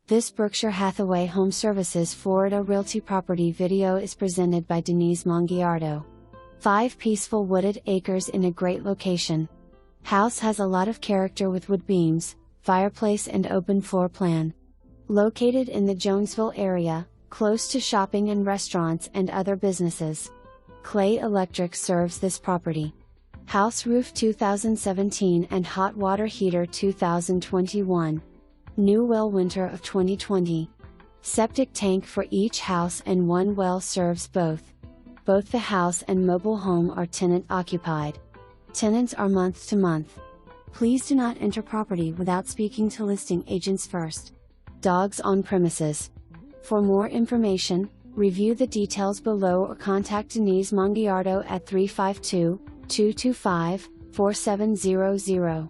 This Berkshire Hathaway HomeServices Florida Realty property video is presented by Denise Mongiardo. 5 peaceful wooded acres in a great location. House has a lot of character with wood beams, fireplace and open floor plan. Located in the Jonesville area, close to shopping and restaurants and other businesses. Clay Electric serves this property. House roof 2017 and hot water heater 2021. New well winter of 2020. Septic tank for each house and one well serves both. Both the house and mobile home are tenant occupied. Tenants are month to month. Please do not enter property without speaking to listing agents first. Dogs on premises. For more information, review the details below or contact Denise Mongiardo at 352-225-4700.